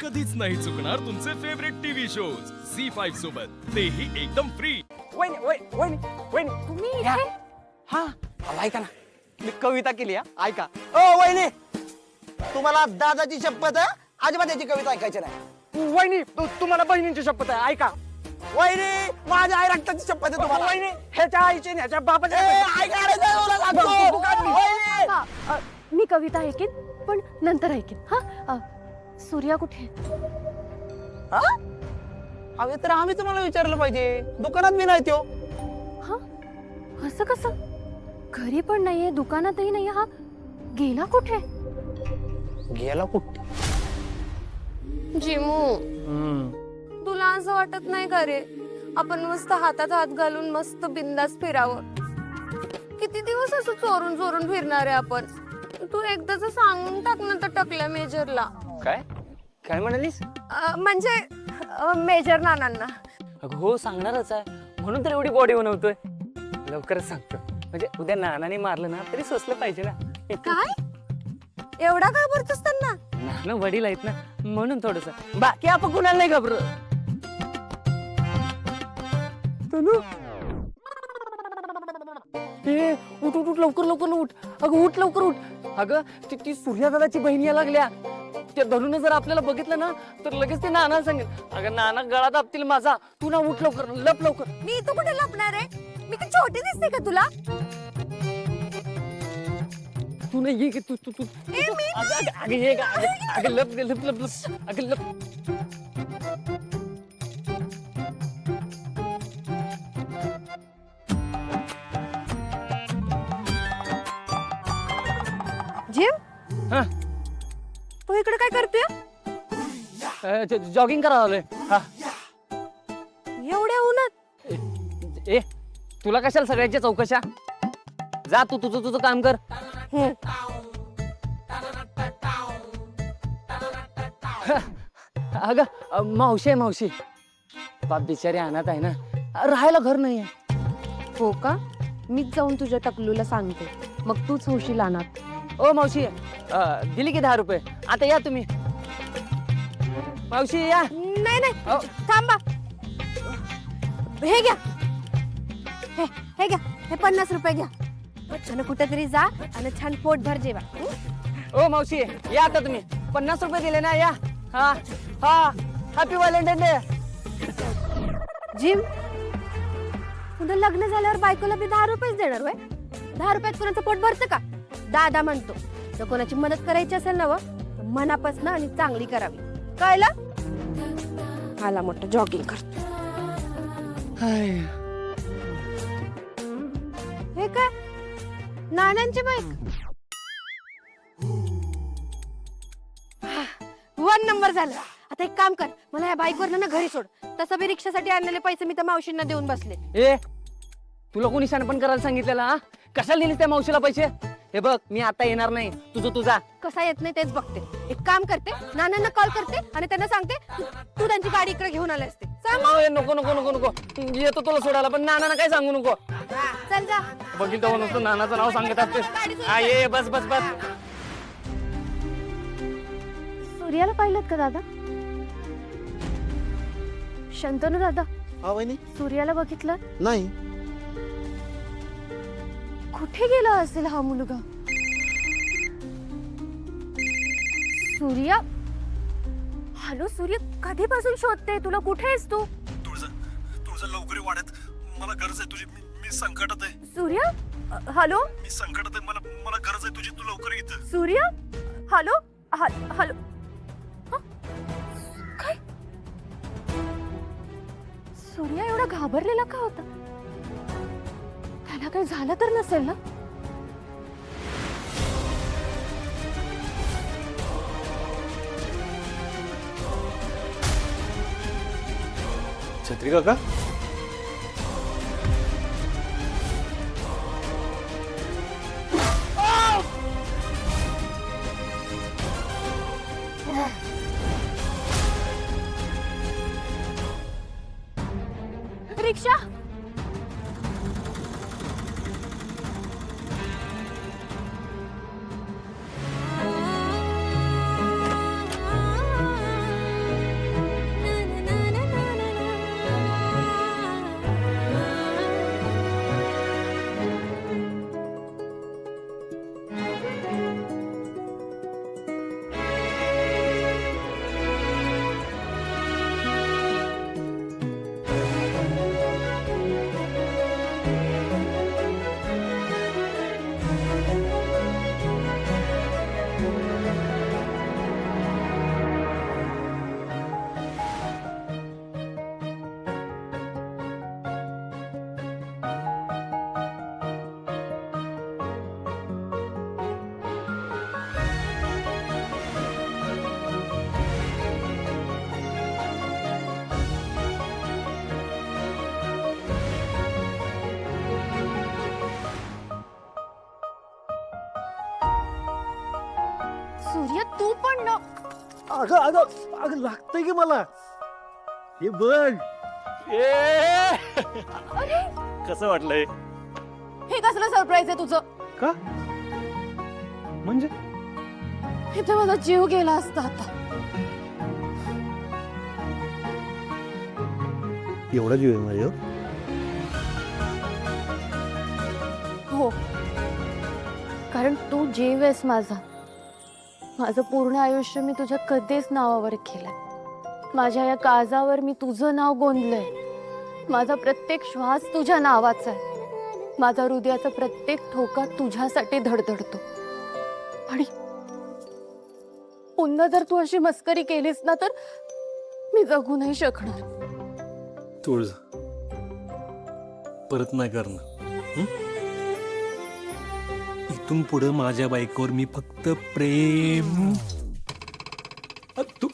कधीच नाही चुकणार तुमचे फेवरेट टीव्ही शोज झी5 सोबत, तेही एकदम फ्री. तुम्ही या. इथे? हा अहो, ऐका ना, मी कविता केली हा, ऐका. ओ वहिनी, तुम्हाला दादाची शपथ आहे, अजिबात याची कविता ऐकायची नाही. वहिनी तुम्हाला बहिणींची शपथ आहे, ऐका. वहिनी, माझ्या आई रक्ताची शपथ आहे तुम्हाला. वहिनी ह्याच्या आईची आणि ह्याच्या बापाची ए, ऐका रे, जाऊ मला सांगतो. तू काढ मी. वहिनी. हा, मी कविता ऐकेन पण नंतर ऐकेन. हा सूर्या कुठे? हा? अहो, तर आम्ही तुम्हाला विचारलं पाहिजे, दुकानात मी नाही त्यो. हा असं कसं? घरी पण नाहीये, दुकानातही नाहीये. हा गेला कुठे? गेला कुठे? जिमू, तुला असं वाटत नाही का रे, आपण मस्त हातात हात घालून मस्त बिंदास फिरावं? किती दिवस असं चोरून चोरून फिरणार आहे आपण? तू एकदाच सांगून टाक ना तर टकल्या मेजरला. काय काय म्हणालीस? म्हणजे मेजर नानांना. अगं हो, सांगणारच आहे, म्हणून तर एवढी बॉडी बनवतोय. लवकरच सांगतो, म्हणजे उद्या नानाने मारलं ना तरी सोसलं पाहिजे ना. काय एवढा घाबरतोस त्यांना? नाना वडील आहेत ना, म्हणून थोडस. बाकी आपण कुणाला नाही घाबरत. तनू, ए उठ उठ उठ, लवकर लवकर उठ. अगं उठ, लवकर उठ. अगं ती सूर्या दादाची बहीण या लागल्या. त्या धरून जर आपल्याला बघितलं ना तर लगेच ते नाना सांगेल. अगं नाना गळा दाबतील माझा. तू ना उठ लवकर, लप लवकर. मी इथं कुठे लपणार आहे? मी काय छोटी दिसते का तुला? तू नाही ये की तू तू तू अगं ये का, अगं लप लप लप लप, अगं लप. जिम, हा, तू इकडे काय करतोय? जॉगिंग करायला आलोय. हा एवढ्या उन्हात? ए, तुला कशाला सगळ्यांच्या चौकशा? जा तू तुझं तुझं काम कर. अगं मावशी आहे, मावशी. बाप बिचारी अनाथ आहे ना, राहायला घर नाहीये. हो का? मीच जाऊन तुझ्या टकलूला सांगते, मग तूच होशील अनाथ. ओ मावशी, दिली की 10 रुपये. आता या तुम्ही. मावशी या. नाही नाही, अहो. थांबा. हे घ्या, हे घ्या, हे 50 रुपये घ्या. आणि कुठेतरी जा आणि छान पोटभर जेवा. ओ मावशी या आता तुम्ही. 50 रुपये दिले ना, या. हा हा, हॅपी व्हॅलेंटाईन डे. जिम, तुझं लग्न झाल्यावर बायकोला बी 10 रुपयेच देणार होय? 10 रुपयात कोणाचं पोट भरतं का? दादा म्हणतो, जर कोणाची मदत करायची असेल ना तर मनापासून आणि चांगली करावी. कळलं? आला मोठं जॉगिंग करतो. हे काय, नानांची बाईक? 1 नंबर झालं. आता एक काम कर, मला या बाईकवर ना घरी सोड. तसं बी रिक्षासाठी आणलेले पैसे मी त्या मावशींना देऊन बसले. ए, तुला कोणी शानपण करायला सांगितलेलं? हा, कशाला दिलीस त्या मावशीला पैसे? हे बघ, मी आता येणार नाही, तुझं तुझा. कसा येत नाही तेच बघते. एक काम करते, नानांना कॉल करते आणि त्यांना सांगते तू त्यांची गाडी इकडे घेऊन आले असते. सांग. ए, नको नको नको नको, येतो तुला सोडायला, पण नानांना काय सांगू नको. चल जा. बघील तेव्हा नुसतं नानाचं नाव सांगत असते. हा, ये, बस बस बस. सूर्याला पाहिलं का दादा? शंतनू दादा, हा वहिनी, सूर्याला बघितलं? नाही. कुठे गेला असेल हा मुलगा? सूर्या, हॅलो सूर्य, कधीपासून शोधते तुला? कुठे आहेस तू? तुझं लवकर वाढत, मला गरज आहे तुझी. मी संकटात आहे. सूर्या, हॅलो मी संकटात आहे, मला गरज आहे तुझी. तू लवकर इथं. Surya, hello hello. हं? काय? सूर्या एवढा घाबरलेला का होता? त्याला काही झालं तर नसेल ना? छत्री काका, रिक्षा. अगं अगं अगं लागतंय की मला. हे बघ. कसं वाटलंय? हे कसलं सरप्राईज आहे तुझं? का म्हणजे इथे माझा जीव गेला असता आता. एवढा जीव आहे माझ्या? हो, कारण तू जीव आहेस माझा. माझं पूर्ण आयुष्य मी तुझ्या कधीच नावावर केलंय. माझ्या या काळजावर मी तुझं नाव गोंदलंय. माझा प्रत्येक श्वास तुझ्या नावाचा आहे. माझा हृदयाचा प्रत्येक ठोका तुझ्यासाठी धडधडतो. आणि पुन्हा जर तू अशी मस्करी केलीस ना तर मी जगू नाही शकणार. तुळजा परत नाही करणार. इथून पुढे माझ्या बायकोवर मी फक्त प्रेम. तू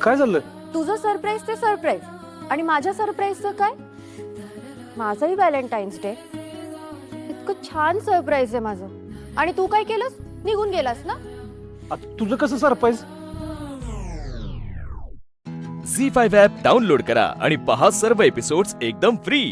काय झालं? तुझं सरप्राईज ते सरप्राईज आणि माझ्या सरप्राईजचं काय? माझंही व्हॅलेंटाईन्स डे. इतकं छान सरप्राईज आहे माझं आणि तू काय केलंस? निघून गेलास ना. आता तुझं कसं सरप्राईज? झी 5 ॲप डाउनलोड करा आणि पहा सर्व एपिसोड्स एकदम फ्री.